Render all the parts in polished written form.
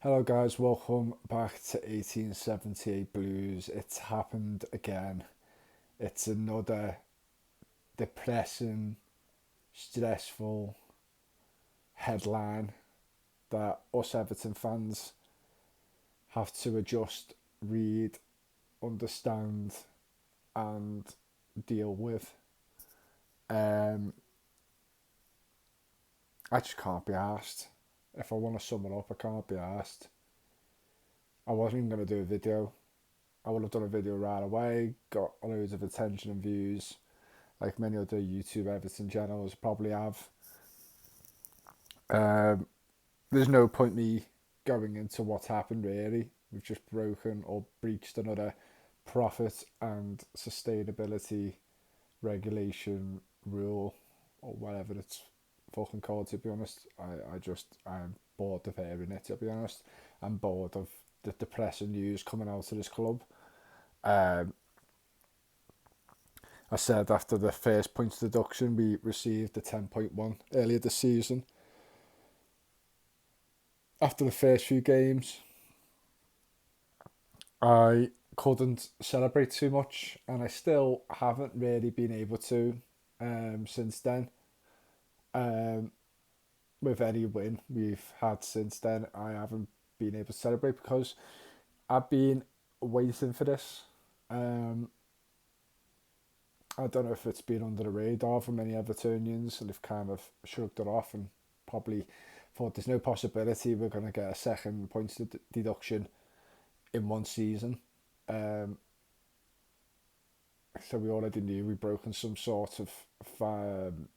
Hello guys, welcome back to 1878 Blues. It's happened again. It's another depressing, stressful headline that us Everton fans have to adjust, read, understand and deal with. Um, I just can't be asked. If I want to sum it up, I can't be asked. I wasn't even going to do a video. I would have done a video right away, got loads of attention and views, like many other YouTube Everton channels probably have. Um, there's no point me going into what's happened really. We've just broken or breached another profit and sustainability regulation rule or whatever it's fucking called, to be honest. I'm bored of hearing it, to be honest. I'm bored of the depressing news coming out of this club. Um, I said after the first points deduction, we received the 10.1 earlier this season. After the first few games, I couldn't celebrate too much, and I still haven't really been able to since then. Um, with any win we've had since then, I haven't been able to celebrate because I've been waiting for this. Um, I don't know if it's been under the radar for many Evertonians and they've kind of shrugged it off and probably thought there's no possibility we're going to get a second points deduction in one season. Um, so we already knew we'd broken um,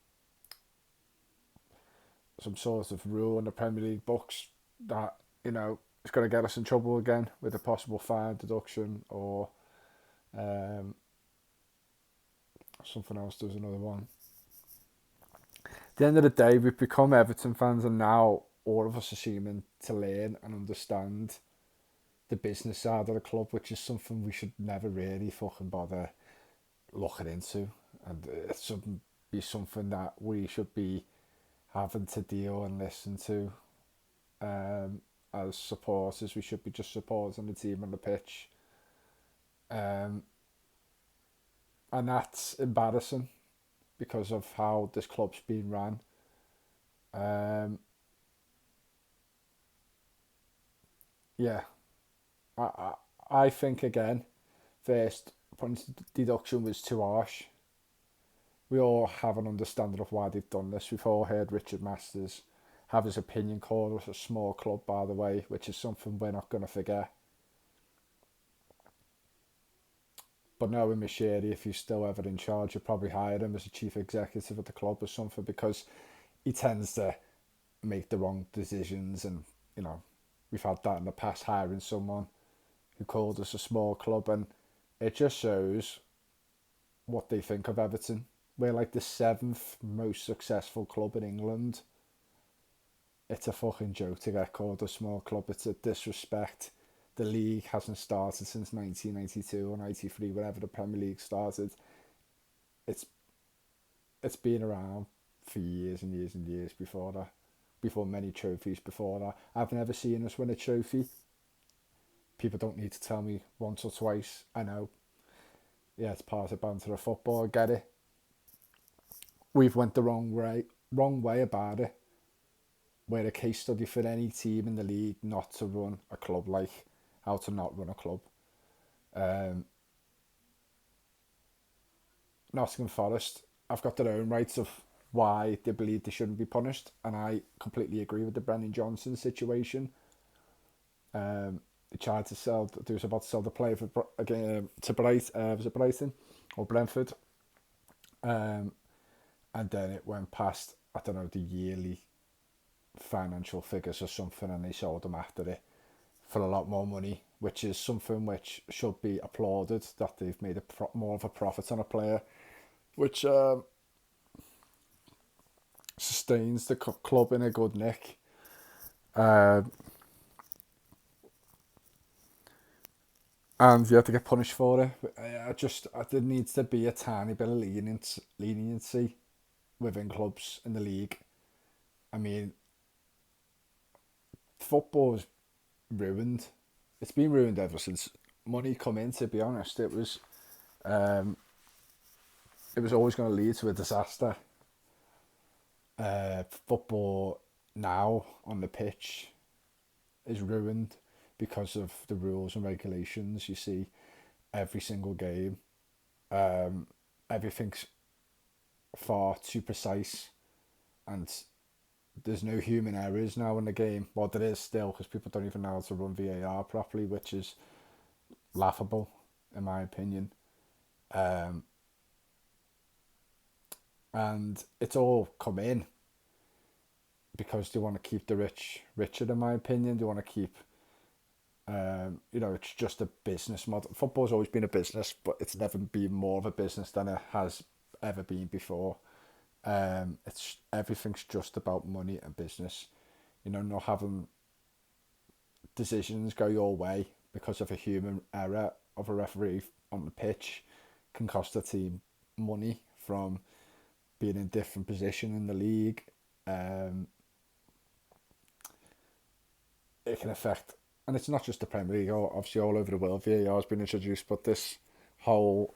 some sort of rule in the Premier League books that it's going to get us in trouble again with a possible fine deduction or um, something else. There's another one. At the end of the day, we've become Everton fans, and now all of us are seeming to learn and understand the business side of the club, which is something we should never really fucking bother looking into, and it shouldn't be something that we should be having to deal and listen to. As supporters, we should be just supporting the team on the pitch, um, and that's embarrassing because of how this club's been run. Um, yeah, I, I I think again, first points deduction was too harsh. We all have an understanding of why they've done this. We've all heard Richard Masters have his opinion called us a small club, by the way, which is something we're not going to forget. But knowing Machiri, if he's still ever in charge, you'll probably hire him as a chief executive of the club or something because he tends to make the wrong decisions. And, you know, we've had that in the past, hiring someone who called us a small club. And it just shows what they think of Everton. We're like the seventh most successful club in England. It's a fucking joke to get called a small club. It's a disrespect. The league hasn't started since 1992 or 93, whenever the Premier League started. It's it's been around for years and years and years before that. Before many trophies before that. I've never seen us win a trophy. People don't need to tell me once or twice. I know. Yeah, it's part of banter of football. I get it. We've went the wrong way about it. We're a case study for any team in the league not to run a club, like how to not run a club. Um, Nottingham Forest have got their own rights of why they believe they shouldn't be punished, and I completely agree with the Brennan Johnson situation. They tried to sell, they was about to sell the player for again to was it Brighton or Brentford, um, and then it went past I don't know the yearly financial figures or something, and they sold them after it for a lot more money, which is something which should be applauded that they've made more of a profit on a player, which sustains the club in a good nick. Um, and you have to get punished for it. There needs to be a tiny bit of leniency within clubs in the league. I mean, football is ruined. It's been ruined ever since money come in. To be honest, um, it was always going to lead to a disaster. Football now on the pitch is ruined because of the rules and regulations. You see every single game. Everything's far too precise, and there's no human errors now in the game. Well, there is still, because people don't even know how to run VAR properly, which is laughable, in my opinion. Um, and it's all come in because they want to keep the rich richer, in my opinion. They want to keep, it's just a business model. Football's always been a business, but it's never been more of a business than it has ever been before. It's everything's just about money and business. Not having decisions go your way because of a human error of a referee on the pitch can cost a team money from being in a different position in the league. It can affect, and it's not just the Premier League, obviously all over the world VAR has been introduced, but this whole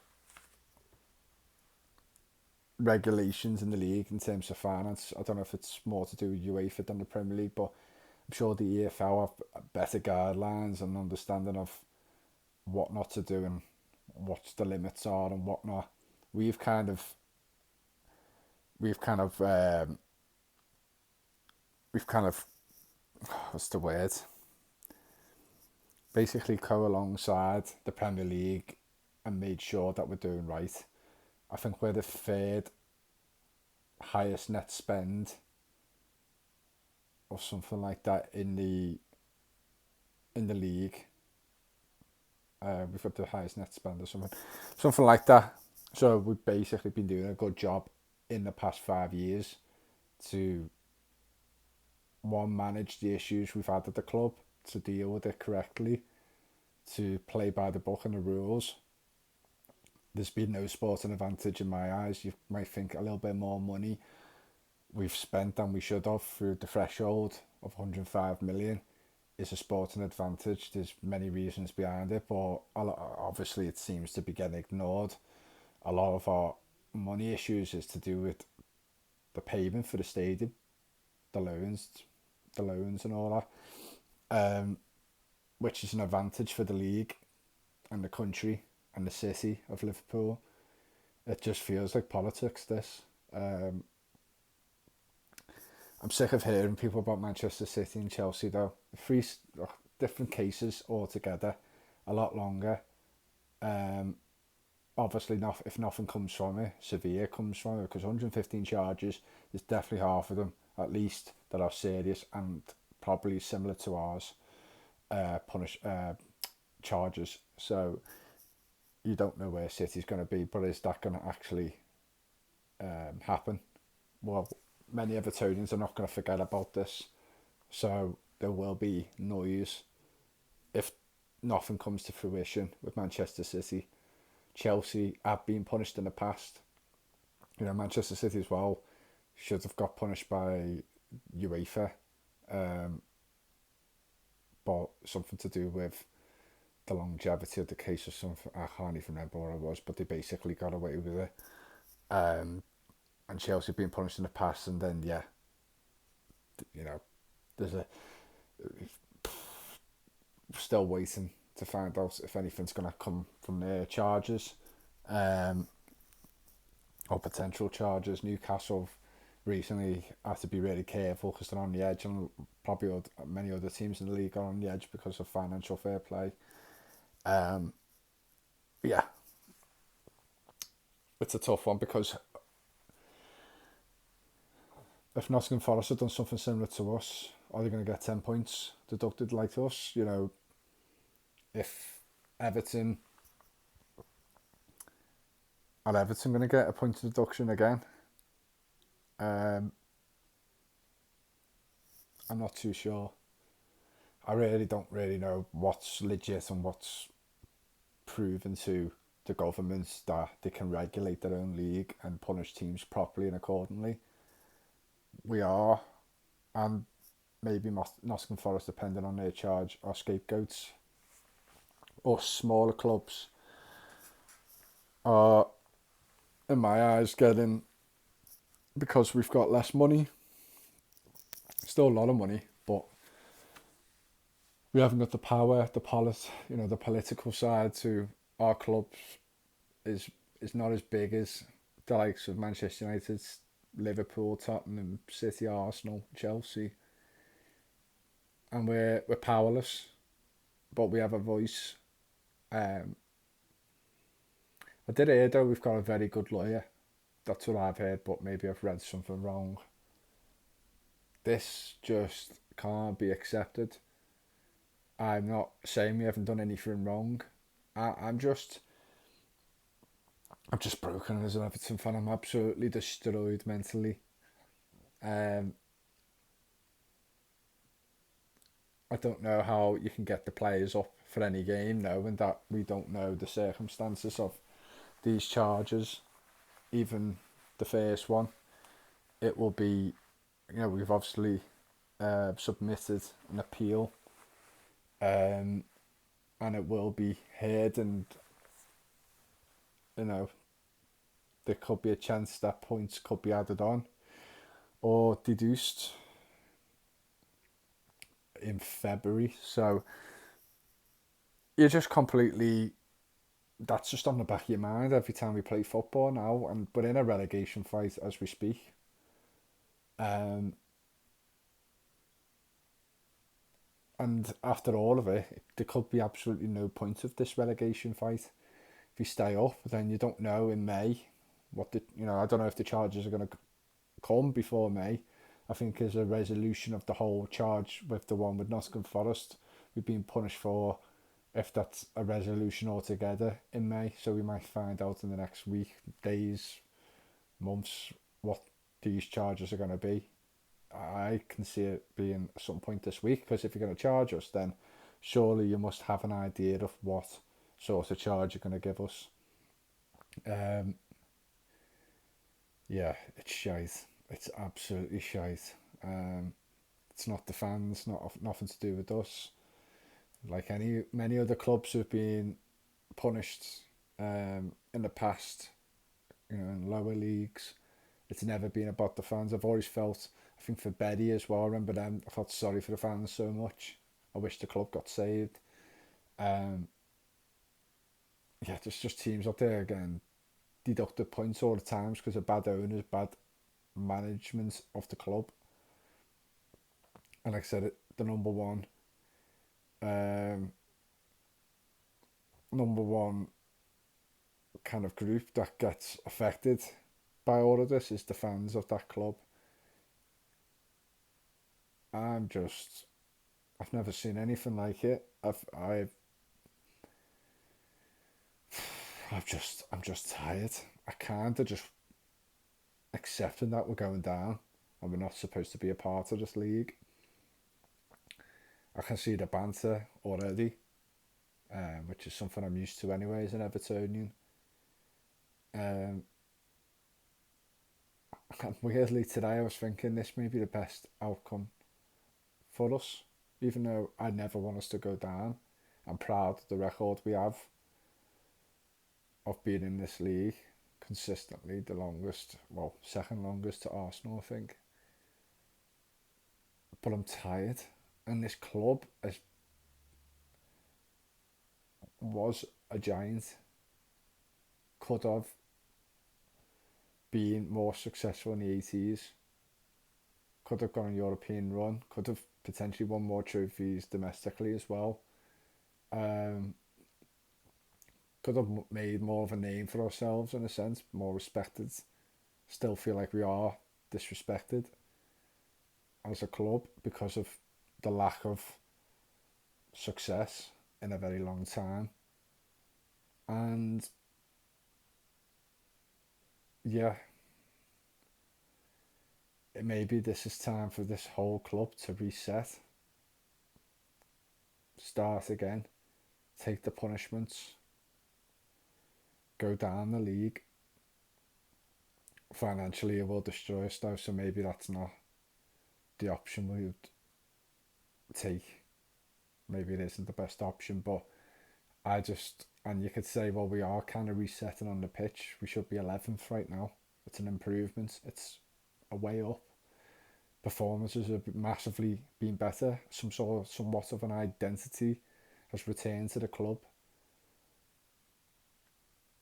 regulations in the league in terms of finance, I don't know if it's more to do with UEFA than the Premier League, but I'm sure the EFL have better guidelines and understanding of what not to do and what the limits are and whatnot. We've kind of, we've kind of, um, we've kind of, what's the word? Basically, go alongside the Premier League and made sure that we're doing right. I think we're the third highest net spend or something like that in the league. We've got the highest net spend or something like that. So we've basically been doing a good job in the past 5 years to one, manage the issues we've had at the club, to deal with it correctly, to play by the book and the rules. There's been no sporting advantage in my eyes. You might think a little bit more money we've spent than we should have through the threshold of 105 million is a sporting advantage. There's many reasons behind it, but obviously it seems to be getting ignored. A lot of our money issues is to do with the payment for the stadium, the loans, and all that, which is an advantage for the league and the country and the city of Liverpool. It just feels like politics, this. I'm sick of hearing people about Manchester City and Chelsea, though. Three different cases altogether, a lot longer. Um, Obviously, not if nothing comes from it, severe comes from it, because 115 charges is definitely half of them, at least, that are serious and probably similar to ours. Punish charges. So you don't know where City's going to be, but is that going to actually happen? Well, many Evertonians are not going to forget about this, so there will be noise if nothing comes to fruition with Manchester City. Chelsea have been punished in the past. Manchester City as well should have got punished by UEFA, but something to do with the longevity of the case or something. I can't even remember what it was, but they basically got away with it. And Chelsea have been punished in the past, and then there's a still waiting to find out if anything's going to come from their charges, or potential charges. Newcastle recently had to be really careful because they're on the edge, and probably many other teams in the league are on the edge because of financial fair play. Yeah, it's a tough one because if Nottingham Forest had done something similar to us, are they going to get 10 points deducted like us? If Everton are Everton going to get a point deduction again? I'm not too sure. I really don't really know what's legit and what's proven to the governments that they can regulate their own league and punish teams properly and accordingly. We are, and maybe Nottingham Forest, depending on their charge, are scapegoats. Or smaller clubs are, in my eyes, getting, because we've got less money, still a lot of money, but we haven't got the power, the political side to our clubs is not as big as the likes of Manchester United, Liverpool, Tottenham, City, Arsenal, Chelsea, and we're powerless, but we have a voice. Um, I did hear though we've got a very good lawyer. That's what I've heard, but maybe I've read something wrong. This just can't be accepted. I'm not saying we haven't done anything wrong. I'm just broken as an Everton fan. I'm absolutely destroyed mentally. Um, I don't know how you can get the players up for any game knowing that we don't know the circumstances of these charges. Even the first one, it will be, we've obviously submitted an appeal, and it will be heard, and you know there could be a chance that points could be added on or deduced in February. So you're just completely, that's just on the back of your mind every time we play football now, and we're in a relegation fight as we speak. Um, and after all of it, there could be absolutely no point of this relegation fight. If you stay up, then you don't know in May I don't know if the charges are going to come before May. I think as a resolution of the whole charge with the one with Nottingham Forest, we've been punished for, if that's a resolution altogether in May. So we might find out in the next week, days, months, what these charges are going to be. I can see it being at some point this week, because if you're going to charge us, then surely you must have an idea of what sort of charge you're going to give us. Um, yeah, it's shite. It's absolutely shite. It's not the fans, nothing to do with us. Like many other clubs who've been punished in the past, in lower leagues, it's never been about the fans. I've always felt, I think for Betty as well, I remember them, I felt sorry for the fans so much. I wish the club got saved. Um, yeah, there's just teams out there again deducted points all the times because of bad owners, bad management of the club. And like I said, the um, number one kind of group that gets affected by all of this is the fans of that club. I've never seen anything like it. I'm just tired. I can't just accepting that we're going down and we're not supposed to be a part of this league. I can see the banter already, which is something I'm used to anyway as an Evertonian. Um, and weirdly today I was thinking this may be the best outcome for us, even though I never want us to go down. I'm proud of the record we have of being in this league consistently, the longest, well, second longest to Arsenal, I think. But I'm tired, and this club was a giant, could have been more successful in the 80s, could have gone on a European run, could have potentially won more trophies domestically as well. Um, could have made more of a name for ourselves in a sense, more respected. Still feel like we are disrespected as a club because of the lack of success in a very long time. And yeah, maybe this is time for this whole club to reset, start again, take the punishments, go down the league. Financially, it will destroy us though, so maybe that's not the option we would take. Maybe it isn't the best option, but and you could say, well, we are kind of resetting on the pitch. We should be 11th right now. It's an improvement. It's a way up. Performances have massively been better. Somewhat of an identity has returned to the club.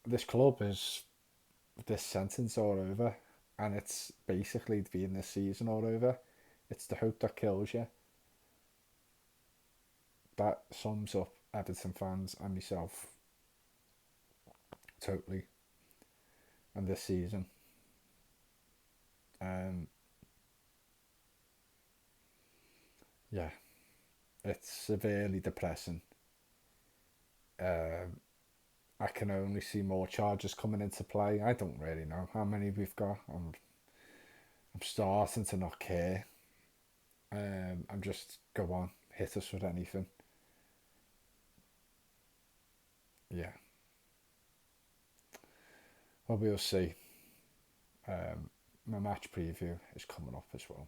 This club is this sentence all over, and it's basically been this season all over. It's the hope that kills you. That sums up Everton fans and myself totally. And this season, um, yeah, it's severely depressing. Um, I can only see more charges coming into play. I don't really know how many we've got. I'm starting to not care. I'm just go on, hit us with anything. Yeah, well we'll see. My match preview is coming up as well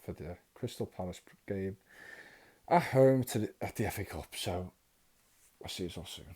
for the Crystal Palace game at home at the FA Cup. So I'll see you all soon.